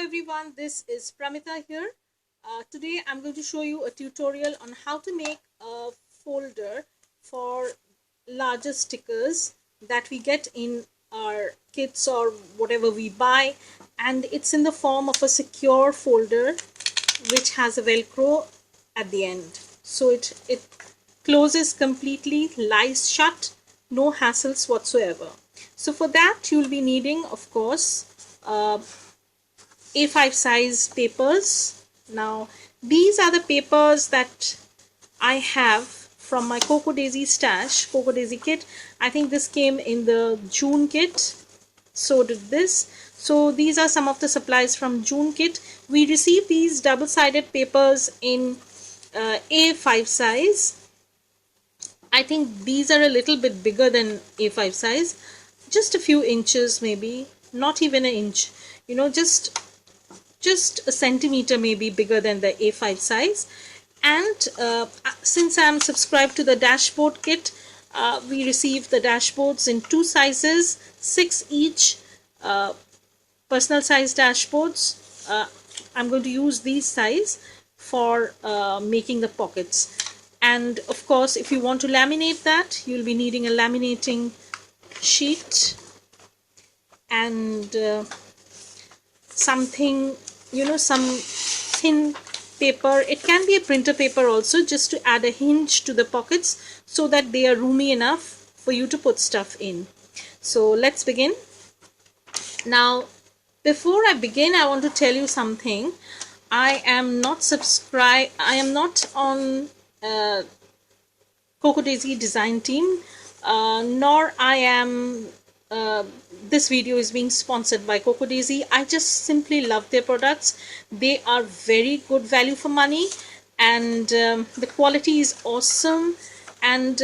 everyone, this is Pramita here. Today I'm going to show you a tutorial on how to make a folder for larger stickers that we get in our kits or whatever we buy, and it's in the form of a secure folder which has a velcro at the end, so it closes completely, lies shut, no hassles whatsoever. So for that you'll be needing, of course, A5 size papers. Now these are the papers that I have from my Cocoa Daisy stash, Cocoa Daisy kit. I think this came in the June kit, so did this. So these are some of the supplies from June kit. We received these double-sided papers in A5 size. I think these are a little bit bigger than A5 size, just a few inches, maybe not even an inch, just a centimeter maybe bigger than the A5 size. And since I'm subscribed to the dashboard kit, we received the dashboards in two sizes, 6 each, personal size dashboards. I'm going to use these size for making the pockets. And of course, if you want to laminate that, you'll be needing a laminating sheet and something, some thin paper. It can be a printer paper also, just to add a hinge to the pockets so that they are roomy enough for you to put stuff in. So let's begin. Now, before I begin, I want to tell you something. I am not on Cocoa Daisy design team, nor I am this video is being sponsored by Cocoa Daisy. I just simply love their products. They are very good value for money, and the quality is awesome. And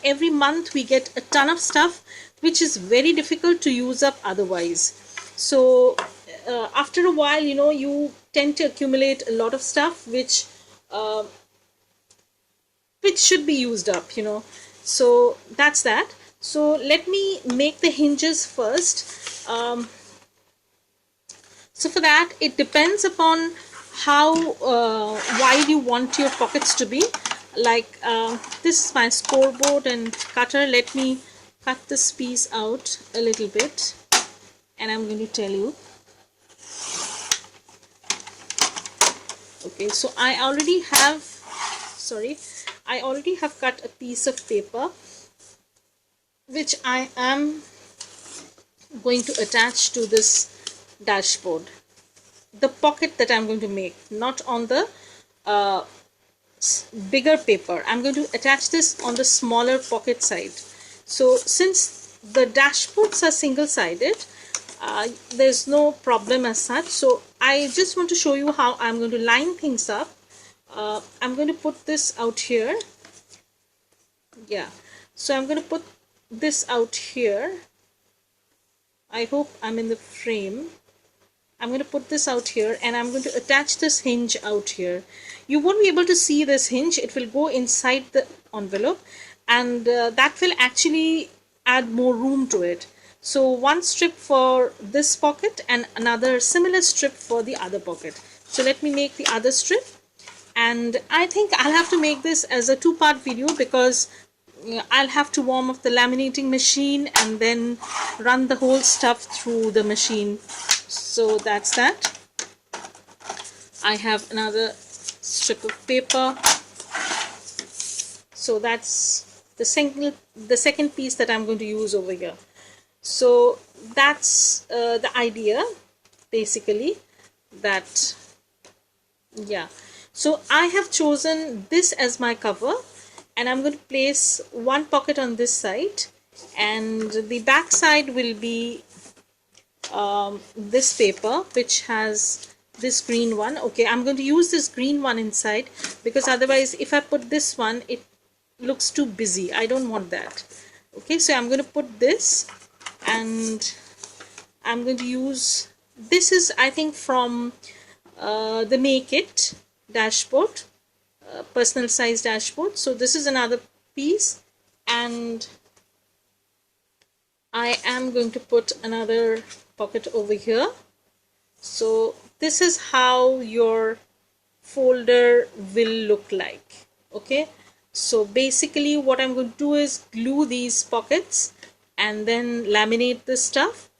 every month we get a ton of stuff which is very difficult to use up otherwise. So after a while, you tend to accumulate a lot of stuff which should be used up, so that's that. So let me make the hinges first. So for that, it depends upon how wide you want your pockets to be. Like this is my scoreboard and cutter. Let me cut this piece out a little bit, and I'm going to tell you. Okay, so I already have cut a piece of paper which I am going to attach to this dashboard. The pocket that I'm going to make, not on the bigger paper. I'm going to attach this on the smaller pocket side. So since the dashboards are single-sided, there's no problem as such. So I just want to show you how I'm going to line things up. I'm going to put this out here. Yeah, so I'm going to put this out here. I hope I'm in the frame. I'm going to put this out here, and I'm going to attach this hinge out here. You won't be able to see this hinge. It will go inside the envelope, and that will actually add more room to it. So one strip for this pocket and another similar strip for the other pocket. So let me make the other strip, and I think I'll have to make this as a two-part video because I'll have to warm up the laminating machine and then run the whole stuff through the machine. So that's that. I have another strip of paper. So that's the second piece that I'm going to use over here. So that's the idea, basically, that, yeah. So I have chosen this as my cover, and I'm going to place one pocket on this side, and the back side will be this paper which has this green one. Okay, I'm going to use this green one inside because otherwise if I put this one, it looks too busy. I don't want that. Okay, so I'm going to put this, and I'm going to use, this is I think from the Make It dashboard, personal size dashboard. So this is another piece, and I am going to put another pocket over here. So this is how your folder will look like. Okay, so basically what I'm going to do is glue these pockets and then laminate this stuff,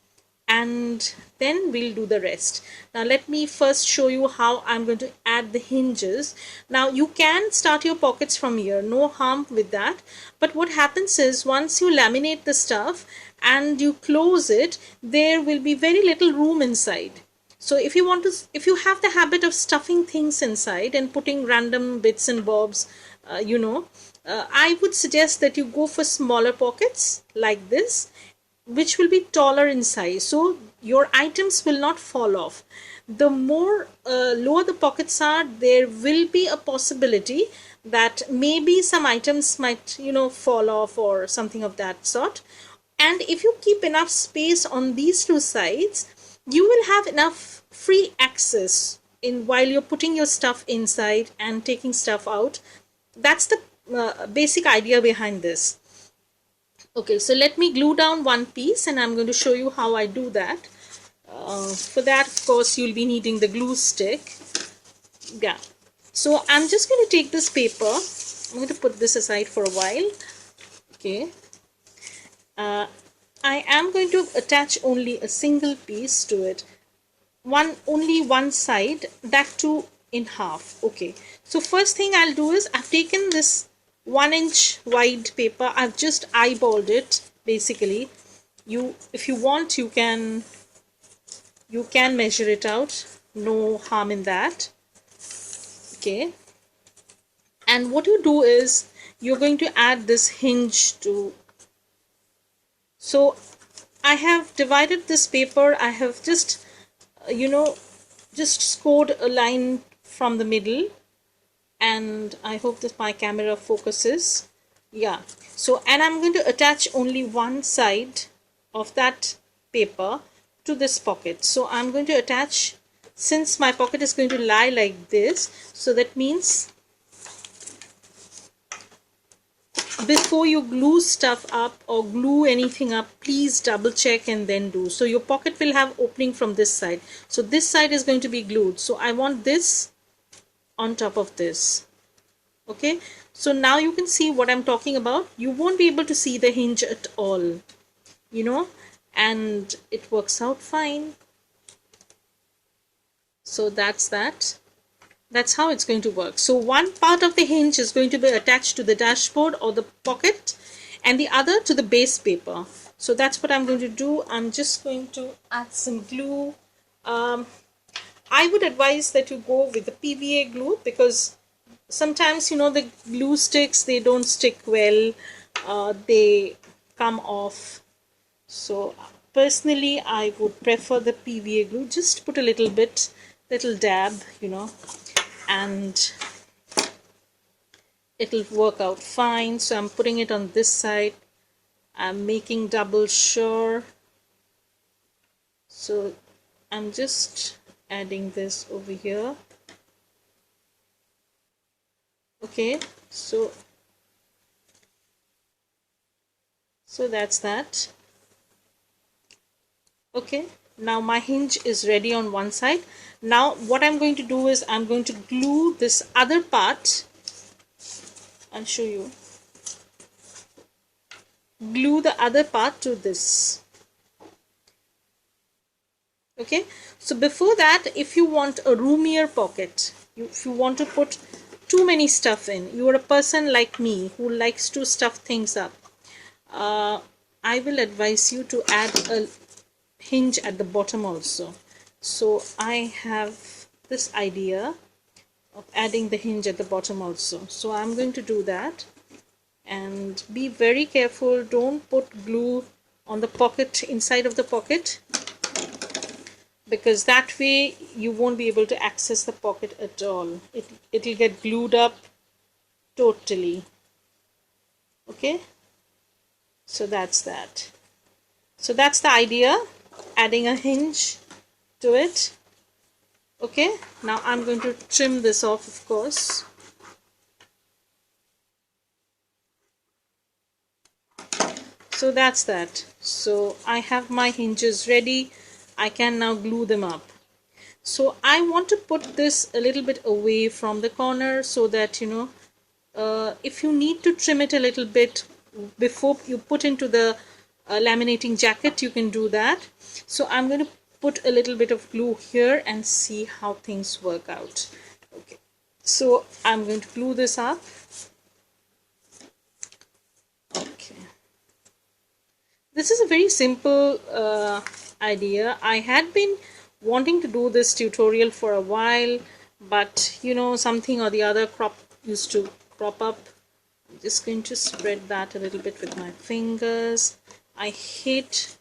and then we'll do the rest. Now let me first show you how I'm going to add the hinges. Now you can start your pockets from here, no harm with that, but what happens is once you laminate the stuff and you close it, there will be very little room inside. So if you have the habit of stuffing things inside and putting random bits and bobs, I would suggest that you go for smaller pockets like this, which will be taller in size, so your items will not fall off. The more lower the pockets are, there will be a possibility that maybe some items might fall off or something of that sort. And if you keep enough space on these two sides, you will have enough free access in while you're putting your stuff inside and taking stuff out. That's the basic idea behind this. Okay, so let me glue down one piece and I'm going to show you how I do that. For that, of course, you'll be needing the glue stick. Yeah, so I'm just going to take this paper. I'm going to put this aside for a while. Okay, I am going to attach only a single piece to it. Only one side, that too in half. Okay, so first thing I'll do is I've taken this 1-inch wide paper. I've just eyeballed it. Basically, if you want, you can measure it out, no harm in that. Okay, and what you do is you're going to add this hinge to. So I have divided this paper. I have just just scored a line from the middle, and I hope that my camera focuses. Yeah, so and I'm going to attach only one side of that paper to this pocket. So I'm going to attach, since my pocket is going to lie like this, so that means before you glue stuff up or glue anything up, please double check and then do. So your pocket will have opening from this side, so this side is going to be glued, so I want this on top of this. Okay, so now you can see what I'm talking about. You won't be able to see the hinge at all, and it works out fine. So that's how it's going to work. So one part of the hinge is going to be attached to the dashboard or the pocket, and the other to the base paper. So that's what I'm going to do. I'm just going to add some glue. I would advise that you go with the PVA glue, because sometimes the glue sticks, they don't stick well, they come off. So personally I would prefer the PVA glue. Just put a little dab, and it'll work out fine. So I'm putting it on this side. I'm making double sure. So I'm just adding this over here. Okay, so that's that. Okay, now my hinge is ready on one side. Now what I'm going to do is I'm going to glue this other part. I'll show you. Glue the other part to this. Okay, so before that, if you want a roomier pocket, if you want to put too many stuff in, you are a person like me who likes to stuff things up, I will advise you to add a hinge at the bottom also. So I have this idea of adding the hinge at the bottom also. So I'm going to do that, and be very careful. Don't put glue on the pocket, inside of the pocket, because that way you won't be able to access the pocket at all. It'll get glued up totally. Okay, so that's that. So that's the idea, adding a hinge to it. Okay, now I'm going to trim this off, of course. So that's that. So I have my hinges ready. I can now glue them up. So I want to put this a little bit away from the corner so that, you know, if you need to trim it a little bit before you put into the laminating jacket, you can do that. So I'm going to put a little bit of glue here and see how things work out. Okay, so I'm going to glue this up. Okay, this is a very simple idea. I had been wanting to do this tutorial for a while, but you know, something or the other used to crop up. I'm just going to spread that a little bit with my fingers. I hate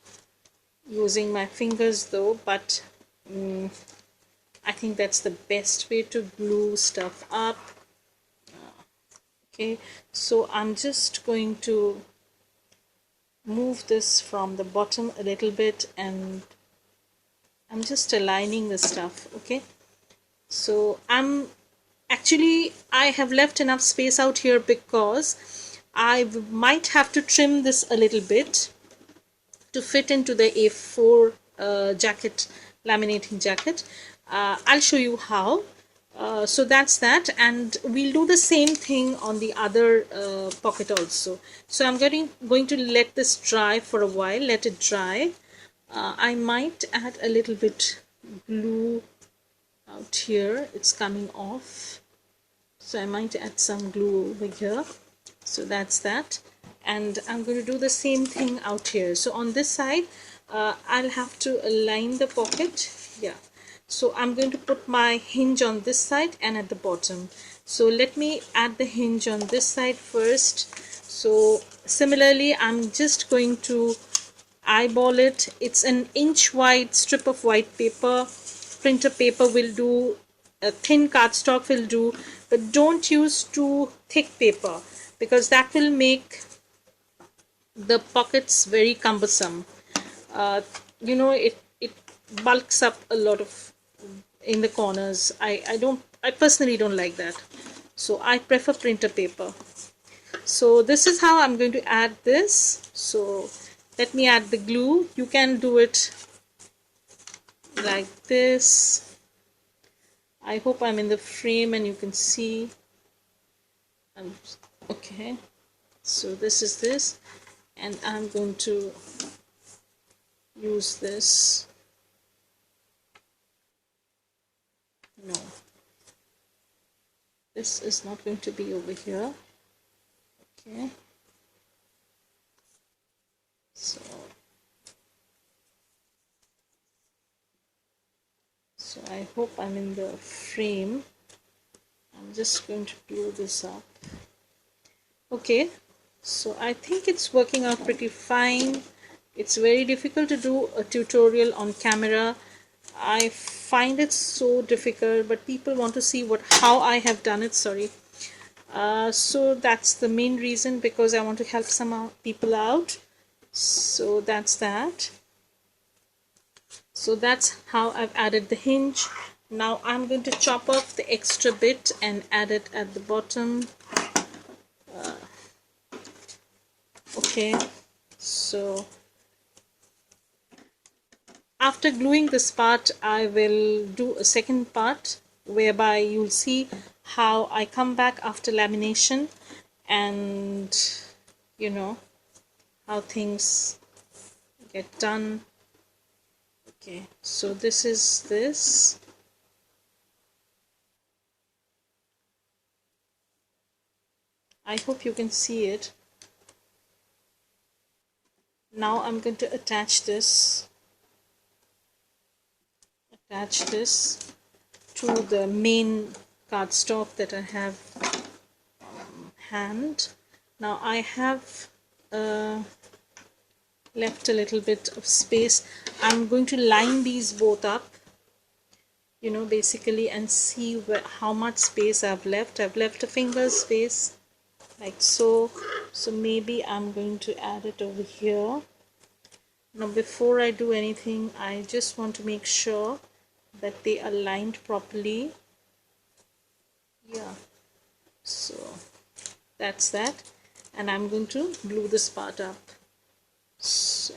using my fingers though, but I think that's the best way to glue stuff up. Okay, so I'm just going to move this from the bottom a little bit, and I'm just aligning the stuff. Okay, so I have left enough space out here because I might have to trim this a little bit to fit into the A4 jacket, laminating jacket. I'll show you how. So that's that, and we'll do the same thing on the other pocket also. So I'm going to let this dry for a while, let it dry. I might add a little bit glue out here. It's coming off, so I might add some glue over here. So that's that, and I'm going to do the same thing out here. So on this side, I'll have to align the pocket. Yeah, so I'm going to put my hinge on this side and at the bottom. So let me add the hinge on this side first. So similarly, I'm just going to eyeball it. It's an inch wide strip of white paper. Printer paper will do, a thin cardstock will do, but don't use too thick paper because that will make the pockets very cumbersome. You know, it bulks up a lot of in the corners. I personally don't like that, so I prefer printer paper. So this is how I'm going to add this. So let me add the glue. You can do it like this. I hope I'm in the frame and you can see. Okay, so this is this, and I'm going to use this. No, this is not going to be over here. Okay, so I hope I'm in the frame. I'm just going to glue this up. Okay, so I think it's working out pretty fine. It's very difficult to do a tutorial on camera. I find it so difficult, but people want to see how I have done it. Sorry. So that's the main reason, because I want to help some people out. So that's that. So that's how I've added the hinge. Now I'm going to chop off the extra bit and add it at the bottom. Okay, so after gluing this part, I will do a second part whereby you'll see how I come back after lamination and you know how things get done. Okay, so this is this. I hope you can see it. Now I'm going to attach this to the main cardstock that I have hand. Now I have left a little bit of space. I'm going to line these both up, you know, basically, and see how much space I've left. I've left a finger space like so. So maybe I'm going to add it over here. Now before I do anything, I just want to make sure that they are aligned properly. Yeah, so that's that, and I'm going to glue this part up. So